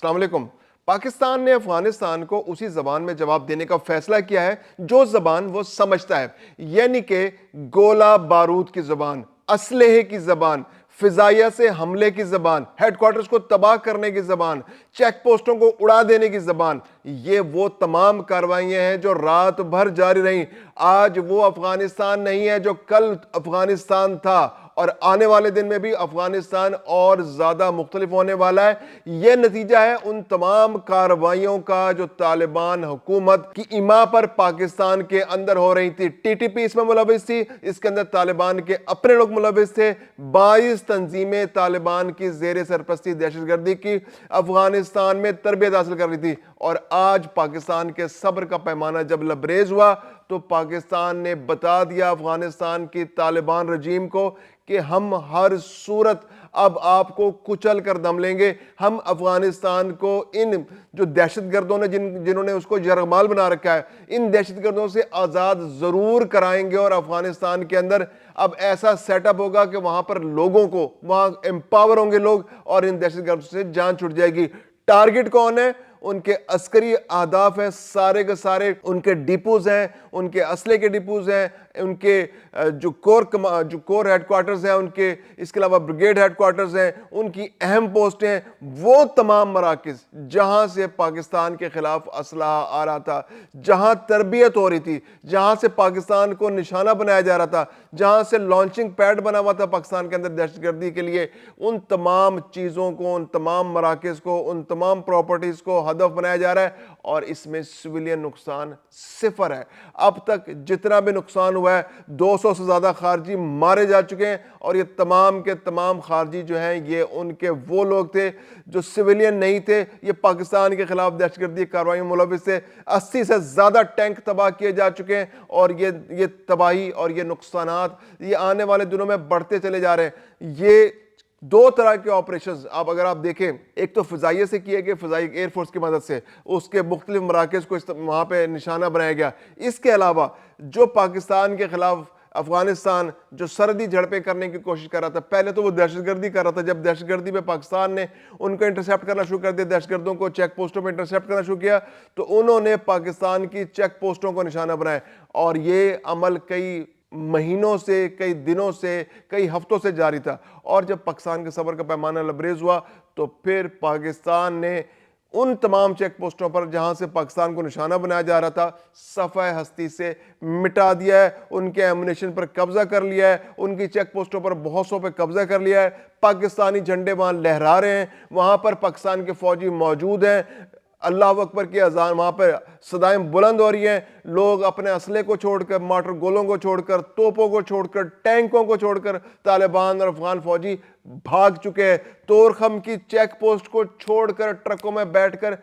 السلام علیکم۔ پاکستان نے افغانستان کو اسی زبان میں جواب دینے کا فیصلہ کیا ہے جو زبان وہ سمجھتا ہے، یعنی کہ گولہ بارود کی زبان، اسلحے کی زبان، فضائیہ سے حملے کی زبان، ہیڈ کوارٹرز کو تباہ کرنے کی زبان، چیک پوسٹوں کو اڑا دینے کی زبان۔ یہ وہ تمام کارروائیاں ہیں جو رات بھر جاری رہیں۔ آج وہ افغانستان نہیں ہے جو کل افغانستان تھا، اور آنے والے دن میں بھی افغانستان اور زیادہ مختلف ہونے والا ہے۔ یہ نتیجہ ہے ان تمام کارروائیوں کا جو طالبان حکومت کی ایما پر پاکستان کے اندر ہو رہی تھی۔ ٹی ٹی پی اس میں ملوث تھی، اس کے اندر طالبان کے اپنے لوگ ملوث تھے۔ 22 تنظیمیں طالبان کی زیر سرپرستی دہشت گردی کی افغانستان میں تربیت حاصل کر رہی تھی، اور آج پاکستان کے صبر کا پیمانہ جب لبریز ہوا تو پاکستان نے بتا دیا افغانستان کی طالبان رجیم کو کہ ہم ہر صورت اب آپ کو کچل کر دم لیں گے۔ ہم افغانستان کو ان جو دہشت گردوں نے جنہوں نے اس کو یرغمال بنا رکھا ہے، ان دہشت گردوں سے آزاد ضرور کرائیں گے، اور افغانستان کے اندر اب ایسا سیٹ اپ ہوگا کہ وہاں پر لوگوں کو وہاں امپاور ہوں گے لوگ، اور ان دہشت گردوں سے جان چھوٹ جائے گی۔ ٹارگٹ کون ہے؟ ان کے عسکری اہداف ہیں سارے کے سارے، ان کے ڈیپوز ہیں، ان کے اسلحے کے ڈیپوز ہیں، ان کے جو کور ہیڈ کوارٹرز ہیں ان کے، اس کے علاوہ بریگیڈ ہیڈ کوارٹرز ہیں، ان کی اہم پوسٹیں ہیں، وہ تمام مراکز جہاں سے پاکستان کے خلاف اسلحہ آ رہا تھا، جہاں تربیت ہو رہی تھی، جہاں سے پاکستان کو نشانہ بنایا جا رہا تھا، جہاں سے لانچنگ پیڈ بنا ہوا تھا پاکستان کے اندر دہشت گردی کے لیے، ان تمام چیزوں کو، ان تمام مراکز کو، ان تمام پراپرٹیز کو ہدف بنایا جا رہا ہے، اور اس میں سویلین نقصان صفر ہے۔ اب تک جتنا بھی نقصان ہوا ہے، 200 سے زیادہ خارجی مارے جا چکے ہیں، اور یہ تمام کے تمام خارجی جو ہیں یہ ان کے وہ لوگ تھے جو سویلین نہیں تھے، یہ پاکستان کے خلاف دہشت گردی کارروائیوں میں ملوث تھے۔ 80 سے زیادہ ٹینک تباہ کیے جا چکے ہیں، اور یہ تباہی اور یہ نقصانات یہ آنے والے دنوں میں بڑھتے چلے جا رہے ہیں۔ یہ دو طرح کے آپریشنز اگر آپ دیکھیں، ایک تو فضائیہ سے کیے گئے، فضائی ایئر فورس کی مدد سے اس کے مختلف مراکز کو وہاں پہ نشانہ بنایا گیا۔ اس کے علاوہ جو پاکستان کے خلاف افغانستان جو سرحدی جھڑپیں کرنے کی کوشش کر رہا تھا، پہلے تو وہ دہشت گردی کر رہا تھا، جب دہشت گردی پہ پاکستان نے ان کو انٹرسیپٹ کرنا شروع کر دیا، دہشت گردوں کو چیک پوسٹوں پہ انٹرسیپٹ کرنا شروع کیا، تو انہوں نے پاکستان کی چیک پوسٹوں کو نشانہ بنایا، اور یہ عمل کئی مہینوں سے، کئی دنوں سے، کئی ہفتوں سے جاری تھا۔ اور جب پاکستان کے صبر کا پیمانہ لبریز ہوا تو پھر پاکستان نے ان تمام چیک پوسٹوں پر جہاں سے پاکستان کو نشانہ بنایا جا رہا تھا، صفحہ ہستی سے مٹا دیا ہے، ان کے ایمونیشن پر قبضہ کر لیا ہے، ان کی چیک پوسٹوں پر بہت سو پہ قبضہ کر لیا ہے۔ پاکستانی جھنڈے وہاں لہرا رہے ہیں، وہاں پر پاکستان کے فوجی موجود ہیں، اللہ اکبر کی اذان، وہاں پہ صدائیں بلند ہو رہی ہیں، لوگ اپنے اسلحے کو چھوڑ کر، مارٹر گولوں کو چھوڑ کر، توپوں کو چھوڑ کر، ٹینکوں کو چھوڑ کر طالبان اور افغان فوجی بھاگ چکے ہیں۔ تورخم کی چیک پوسٹ کو چھوڑ کر ٹرکوں میں بیٹھ کر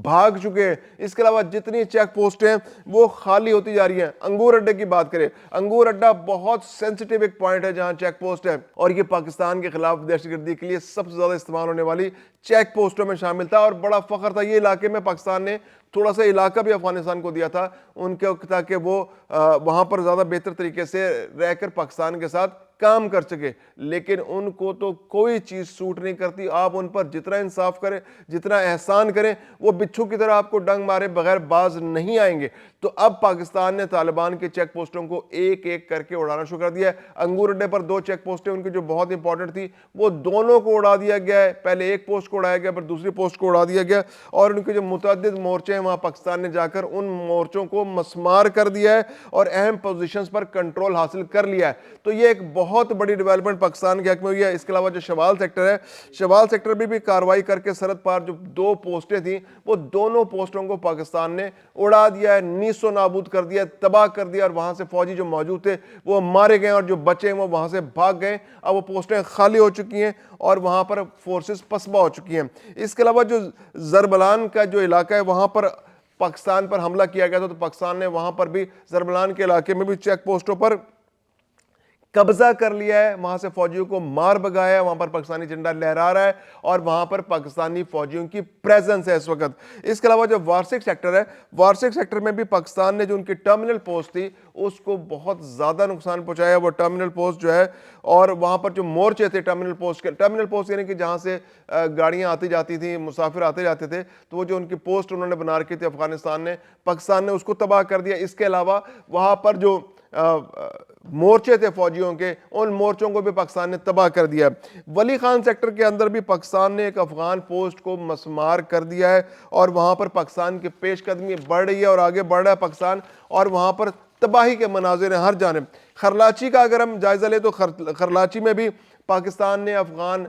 بھاگ چکے ہیں۔ اس کے علاوہ جتنی چیک پوسٹیں ہیں وہ خالی ہوتی جا رہی ہیں۔ انگور اڈے کی بات کریں، انگور اڈا بہت سینسٹیو ایک پوائنٹ ہے جہاں چیک پوسٹ ہے، اور یہ پاکستان کے خلاف دہشت گردی کے لیے سب سے زیادہ استعمال ہونے والی چیک پوسٹوں میں شامل تھا، اور بڑا فخر تھا۔ یہ علاقے میں پاکستان نے تھوڑا سا علاقہ بھی افغانستان کو دیا تھا ان کے، تاکہ وہ وہاں پر زیادہ بہتر طریقے سے رہ کر پاکستان کے ساتھ کام کر سکے، لیکن ان کو تو کوئی چیز سوٹ نہیں کرتی۔ آپ ان پر جتنا انصاف کریں، جتنا احسان کریں، وہ بچھو کی طرح آپ کو ڈنگ مارے بغیر باز نہیں آئیں گے۔ تو اب پاکستان نے طالبان کے چیک پوسٹوں کو ایک ایک کر کے اڑانا شروع کر دیا ہے۔ انگور اڈے پر 2 چیک پوسٹیں ان کی جو بہت امپورٹنٹ تھی، وہ دونوں کو اڑا دیا گیا ہے۔ پہلے ایک پوسٹ کو اڑایا گیا، پھر دوسری پوسٹ کو اڑا دیا گیا، اور ان کے جو متعدد مورچے ہیں وہاں پاکستان نے جا کر ان مورچوں کو مسمار کر دیا ہے، اور اہم پوزیشنز پر کنٹرول حاصل کر لیا ہے۔ تو یہ ایک بہت بڑی ڈیولپمنٹ پاکستان کے حق میں ہوئی ہے۔ اس کے علاوہ جو شوال سیکٹر ہے، شوال سیکٹر بھی کارروائی کر کے سرحد پار جو 2 پوسٹیں تھیں، وہ دونوں پوسٹوں کو پاکستان نے اڑا دیا ہے، نیست و نابود کر دیا، تباہ کر دیا، اور وہاں سے فوجی جو موجود تھے وہ مارے گئے، اور جو بچے وہ وہاں سے بھاگ گئے۔ اب وہ پوسٹیں خالی ہو چکی ہیں، اور وہاں پر فورسز پسبا ہو چکی ہیں۔ اس کے علاوہ جو زربلان کا جو علاقہ ہے، وہاں پر پاکستان پر حملہ کیا گیا تھا، تو پاکستان نے وہاں پر بھی زربلان کے علاقے میں بھی چیک پوسٹوں پر قبضہ کر لیا ہے, وہاں سے فوجیوں کو مار بگایا ہے, وہاں پر پاکستانی جھنڈا لہرا رہا ہے اور وہاں پر پاکستانی فوجیوں کی پریزنس ہے اس وقت. اس کے علاوہ جو وارسک سیکٹر ہے, وارسک سیکٹر میں بھی پاکستان نے جو ان کی ٹرمینل پوسٹ تھی اس کو بہت زیادہ نقصان پہنچایا. وہ ٹرمینل پوسٹ جو ہے, اور وہاں پر جو مورچے تھے ٹرمینل پوسٹ کے, ٹرمینل پوسٹ یعنی کہ جہاں سے گاڑیاں آتی جاتی تھیں, مسافر آتے جاتے تھے, تو وہ جو ان کی پوسٹ انہوں نے بنا رکھی تھی افغانستان نے, پاکستان نے اس کو تباہ کر دیا. اس کے علاوہ وہاں پر جو مورچے تھے فوجیوں کے, ان مورچوں کو بھی پاکستان نے تباہ کر دیا. ولی خان سیکٹر کے اندر بھی پاکستان نے ایک افغان پوسٹ کو مسمار کر دیا ہے اور وہاں پر پاکستان کی پیش قدمی بڑھ رہی ہے اور آگے بڑھ رہا ہے پاکستان, اور وہاں پر تباہی کے مناظر ہیں ہر جانب. خرلاچی کا اگر ہم جائزہ لیں تو خرلاچی میں بھی پاکستان نے افغان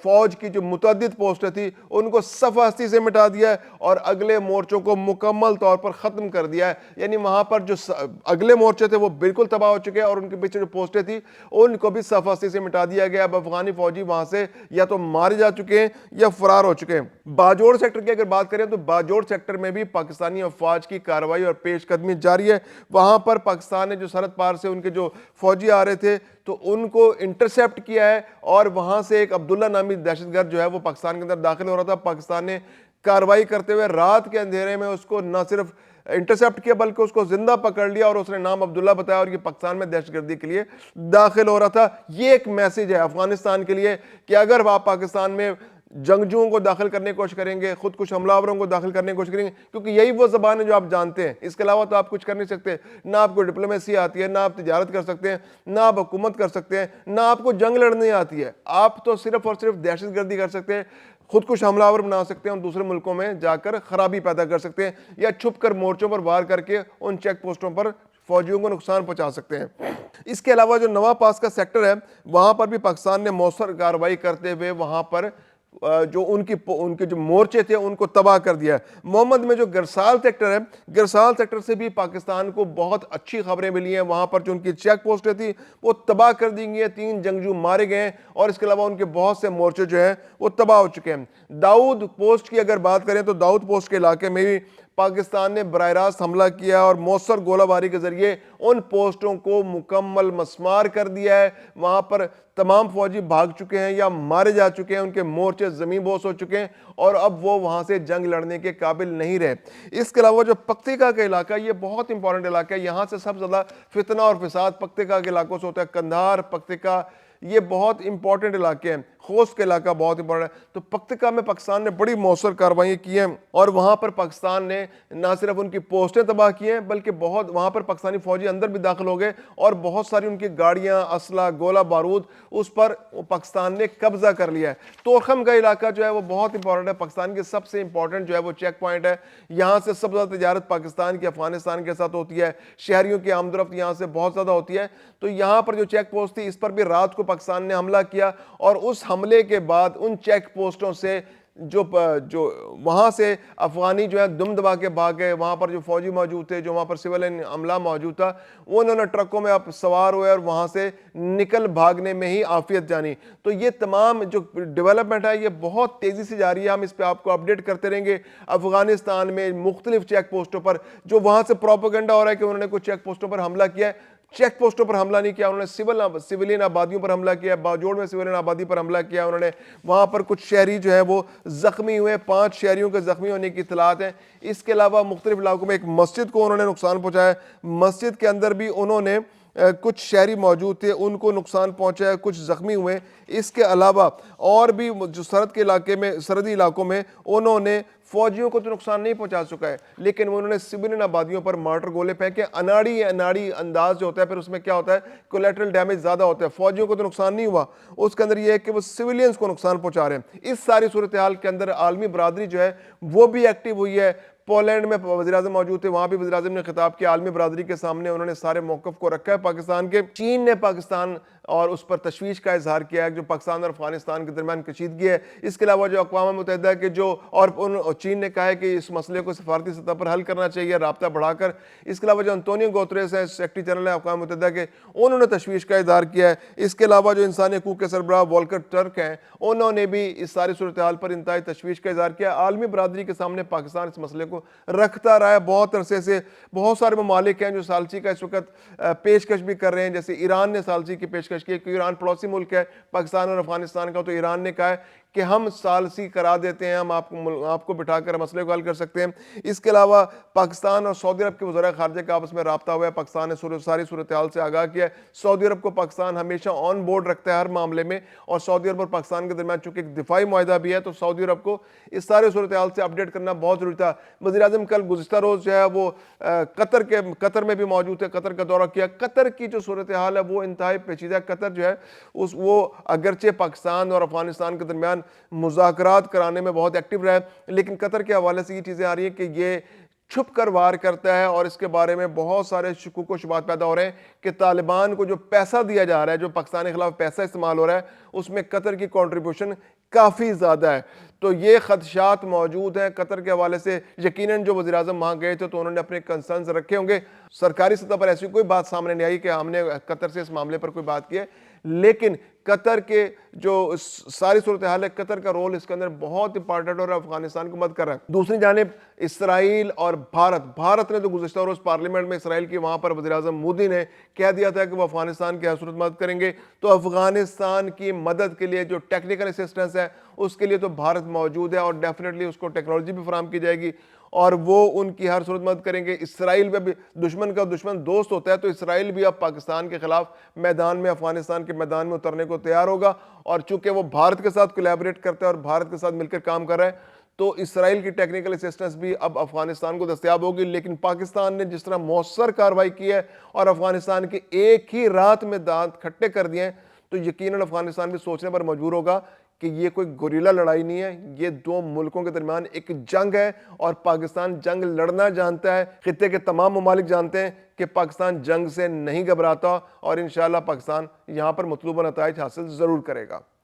فوج کی جو متعدد پوسٹیں تھی ان کو صفحہ ہستی سے مٹا دیا ہے اور اگلے مورچوں کو مکمل طور پر ختم کر دیا ہے. یعنی وہاں پر جو اگلے مورچے تھے وہ بالکل تباہ ہو چکے ہیں اور ان کے پیچھے جو پوسٹیں تھیں ان کو بھی صفحہ ہستی سے مٹا دیا گیا. اب افغانی فوجی وہاں سے یا تو مارے جا چکے ہیں یا فرار ہو چکے ہیں. باجوڑ سیکٹر کی اگر بات کریں تو باجوڑ سیکٹر میں بھی پاکستانی افواج کی کارروائی اور پیش قدمی جاری ہے. وہاں پر پاکستان نے جو سرحد پار سے ان کے جو فوجی آ رہے تھے تو ان کو انٹرسیپٹ کیا ہے اور وہاں سے ایک عبداللہ نامی دہشت گرد جو ہے وہ پاکستان کے اندر داخل ہو رہا تھا. پاکستان نے کارروائی کرتے ہوئے رات کے اندھیرے میں اس کو نہ صرف انٹرسیپٹ کیا بلکہ اس کو زندہ پکڑ لیا اور اس نے نام عبداللہ بتایا اور یہ پاکستان میں دہشت گردی کے لیے داخل ہو رہا تھا. یہ ایک میسج ہے افغانستان کے لیے کہ اگر آپ پاکستان میں جنگجوؤں کو داخل کرنے کی کوشش کریں گے, خود کش حملہ آوروں کو داخل کرنے کی کوشش کریں گے, کیونکہ یہی وہ زبان ہے جو آپ جانتے ہیں, اس کے علاوہ تو آپ کچھ کر نہیں سکتے. نہ آپ کو ڈپلومیسی آتی ہے, نہ آپ تجارت کر سکتے ہیں, نہ آپ حکومت کر سکتے ہیں, نہ آپ کو جنگ لڑنے آتی ہے. آپ تو صرف اور صرف دہشت گردی کر سکتے ہیں, خود کش حملہ آور بنا سکتے ہیں اور دوسرے ملکوں میں جا کر خرابی پیدا کر سکتے ہیں, یا چھپ کر مورچوں پر وار کر کے ان چیک پوسٹوں پر فوجیوں کو نقصان پہنچا سکتے ہیں. اس کے علاوہ جو نواں پاس کا سیکٹر ہے وہاں پر بھی پاکستان نے مؤثر کارروائی کرتے ہوئے وہاں پر جو ان کے جو مورچے تھے ان کو تباہ کر دیا ہے. محمد میں جو گرسال سیکٹر ہے, گرسال سیکٹر سے بھی پاکستان کو بہت اچھی خبریں ملی ہیں. وہاں پر جو ان کی چیک پوسٹیں تھیں وہ تباہ کر دی گئی ہیں, 3 جنگجو مارے گئے ہیں اور اس کے علاوہ ان کے بہت سے مورچے جو ہیں وہ تباہ ہو چکے ہیں. داؤد پوسٹ کی اگر بات کریں تو داؤد پوسٹ کے علاقے میں بھی پاکستان نے براہ راست حملہ کیا اور مؤثر گولہ باری کے ذریعے ان پوسٹوں کو مکمل مسمار کر دیا ہے. وہاں پر تمام فوجی بھاگ چکے ہیں یا مارے جا چکے ہیں, ان کے مورچے زمین بوس ہو چکے ہیں اور اب وہ وہاں سے جنگ لڑنے کے قابل نہیں رہے. اس کے علاوہ جو پکتیکا کا علاقہ, یہ بہت امپورٹنٹ علاقہ ہے. یہاں سے سب سے زیادہ فتنہ اور فساد پکتیکا کے علاقوں سے ہوتا ہے. قندھار, پکتیکا, یہ بہت امپورٹنٹ علاقے ہیں. خوست کا علاقہ بہت امپورٹنٹ ہے. تو پکتیکا میں پاکستان نے بڑی مؤثر کارروائیاں کی ہیں اور وہاں پر پاکستان نے نہ صرف ان کی پوسٹیں تباہ کی ہیں بلکہ وہاں پر پاکستانی فوجی اندر بھی داخل ہو گئے اور بہت ساری ان کی گاڑیاں, اسلحہ, گولہ بارود اس پر پاکستان نے قبضہ کر لیا ہے. تورخم کا علاقہ جو ہے وہ بہت امپورٹنٹ ہے. پاکستان کی سب سے امپورٹنٹ جو ہے وہ چیک پوائنٹ ہے. یہاں سے سب سے زیادہ تجارت پاکستان کی افغانستان کے ساتھ ہوتی ہے. شہریوں کی آمد و رفت یہاں سے بہت زیادہ ہوتی ہے. تو یہاں پر جو چیک پوسٹ تھی اس پر بھی رات کو پاکستان نے حملہ کیا اور اس حملے کے بعد ان چیک پوسٹوں سے جو وہاں سے افغانی جو ہے دم دبا کے بھاگے. وہاں پر جو فوجی موجود تھے, جو وہاں پر سویلین عملہ موجود تھا, انہوں نے ٹرکوں میں سوار ہوئے اور وہاں سے نکل بھاگنے میں ہی عافیت جانی. تو یہ تمام جو ڈیولپمنٹ ہے یہ بہت تیزی سے جاری ہے. ہم اس پہ آپ کو اپڈیٹ کرتے رہیں گے. افغانستان میں مختلف چیک پوسٹوں پر جو وہاں سے پروپیگنڈا ہو رہا ہے کہ انہوں نے کچھ چیک پوسٹوں پر حملہ کیا ہے, چیک پوسٹوں پر حملہ نہیں کیا, انہوں نے سیولین آبادیوں پر حملہ کیا. باجوڑ میں سیولین آبادی پر حملہ کیا انہوں نے. وہاں پر کچھ شہری جو ہیں وہ زخمی ہوئے, 5 شہریوں کے زخمی ہونے کی اطلاعات ہیں. اس کے علاوہ مختلف علاقوں میں ایک مسجد کو انہوں نے نقصان پہنچایا. مسجد کے اندر بھی انہوں نے کچھ شہری موجود تھے ان کو نقصان پہنچایا, کچھ زخمی ہوئے. اس کے علاوہ اور بھی جو سرحدی علاقوں میں انہوں نے فوجیوں کو تو نقصان نہیں پہنچا چکا ہے لیکن انہوں نے سویلین آبادیوں پر مارٹر گولے پھینکے. اناڑی انداز جو ہوتا ہے پھر اس میں کیا ہوتا ہے, کولیٹرل ڈیمیج زیادہ ہوتا ہے. فوجیوں کو تو نقصان نہیں ہوا, اس کے اندر یہ ہے کہ وہ سویلینز کو نقصان پہنچا رہے ہیں. اس ساری صورتحال کے اندر عالمی برادری جو ہے وہ بھی ایکٹیو ہوئی ہے. پولینڈ میں وزیراعظم موجود تھے, وہاں بھی وزیراعظم نے خطاب کیا عالمی برادری کے سامنے, انہوں نے سارے موقف کو رکھا ہے پاکستان کے. چین نے پاکستان اور اس پر تشویش کا اظہار کیا ہے جو پاکستان اور افغانستان کے درمیان کشیدگی ہے۔ اس کے علاوہ جو اقوام متحدہ کے جو اور چین نے کہا ہے کہ اس مسئلے کو سفارتی سطح پر حل کرنا چاہیے رابطہ بڑھا کر۔ اس کے علاوہ جو انطونیو گوتریس ہیں سیکرٹری جنرل ہیں اقوام متحدہ کے، انہوں نے تشویش کا اظہار کیا ہے۔ اس کے علاوہ جو انسانی حقوق کے سربراہ والکر ٹرک ہیں، انہوں نے بھی اس ساری صورتحال پر انتہائی تشویش کا اظہار کیا۔ عالمی برادری کے سامنے پاکستان اس مسئلے کو رکھتا رہا ہے بہت عرصے سے۔ بہت سارے ممالک ہیں جو ثالثی کا اس وقت پیشکش بھی کر رہے ہیں، جیسے ایران نے ثالثی کی پیشکش کی، کیونکہ ایران پڑوسی ملک ہے پاکستان اور افغانستان کا، تو ایران نے کہا ہے کہ ہم ثالثی کرا دیتے ہیں، ہم آپ کو بٹھا کر مسئلے کو حل کر سکتے ہیں۔ اس کے علاوہ پاکستان اور سعودی عرب کے وزراء خارجہ کا آپس میں رابطہ ہوا ہے، پاکستان نے ساری صورتحال سے آگاہ کیا ہے۔ سعودی عرب کو پاکستان ہمیشہ آن بورڈ رکھتا ہے ہر معاملے میں، اور سعودی عرب اور پاکستان کے درمیان چونکہ ایک دفاعی معاہدہ بھی ہے، تو سعودی عرب کو اس سارے صورتحال سے اپڈیٹ کرنا بہت ضروری تھا۔ وزیر اعظم کل گزشتہ روز جو ہے وہ قطر میں بھی موجود تھے، قطر کا دورہ کیا۔ قطر کی جو صورتحال ہے وہ انتہائی پیچیدہ ہے۔ قطر جو ہے وہ اگرچہ پاکستان اور افغانستان کے درمیان مذاکرات کرانے میں بہت ایکٹیو رہا ہے، لیکن قطر کے حوالے سے یہ چیزیں آ رہی ہیں کہ یہ چھپ کر وار کرتا ہے، اور اس کے بارے میں بہت سارے شکوک و شبہات پیدا ہو رہے ہیں کہ طالبان کو جو پیسہ دیا جا رہا ہے، جو پاکستان کے خلاف پیسہ استعمال ہو رہا ہے، اس میں قطر کی کنٹریبیوشن کافی زیادہ ہے۔ تو یہ خدشات موجود ہیں قطر کے حوالے سے۔ یقیناً جو وزیر اعظم وہاں گئے تھے تو انہوں نے اپنے کنسرنز رکھے ہوں گے۔ سرکاری سطح پر ایسی کوئی بات سامنے نہیں آئی کہ ہم نے قطر سے اس معاملے پر کوئی بات کی ہے، لیکن قطر کے جو ساری صورتحال ہے، قطر کا رول اس کے اندر بہت امپارٹنٹ اور افغانستان کو مدد کر رہا ہے۔ دوسری جانب اسرائیل اور بھارت نے تو گزشتہ روز پارلیمنٹ میں اسرائیل کی وہاں پر وزیر اعظم مودی نے کہہ دیا تھا کہ وہ افغانستان کی ہر صورت مدد کریں گے۔ تو افغانستان کی مدد کے لیے جو ٹیکنیکل اسسٹنس ہے اس کے لیے تو بھارت موجود ہے، اور ڈیفینیٹلی اس کو ٹیکنالوجی بھی فراہم کی جائے گی، اور وہ ان کی ہر صورت مدد کریں گے۔ اسرائیل بھی دشمن کا دشمن دوست ہوتا ہے، تو اسرائیل بھی اب پاکستان کے خلاف میدان میں، افغانستان کے میدان میں اترنے کو تیار ہوگا، اور چونکہ وہ بھارت کے ساتھ کولیبریٹ کرتا ہے اور بھارت کے ساتھ مل کر کام کر رہا ہے، تو اسرائیل کی ٹیکنیکل اسسٹنس بھی اب افغانستان کو دستیاب ہوگی۔ لیکن پاکستان نے جس طرح مؤثر کارروائی کی ہے اور افغانستان کے ایک ہی رات میں دانت کھٹے کر دیے ہیں، تو یقیناً افغانستان بھی سوچنے پر مجبور ہوگا کہ یہ کوئی گوریلا لڑائی نہیں ہے، یہ دو ملکوں کے درمیان ایک جنگ ہے، اور پاکستان جنگ لڑنا جانتا ہے۔ خطے کے تمام ممالک جانتے ہیں کہ پاکستان جنگ سے نہیں گھبراتا، اور انشاءاللہ پاکستان یہاں پر مطلوبہ نتائج حاصل ضرور کرے گا۔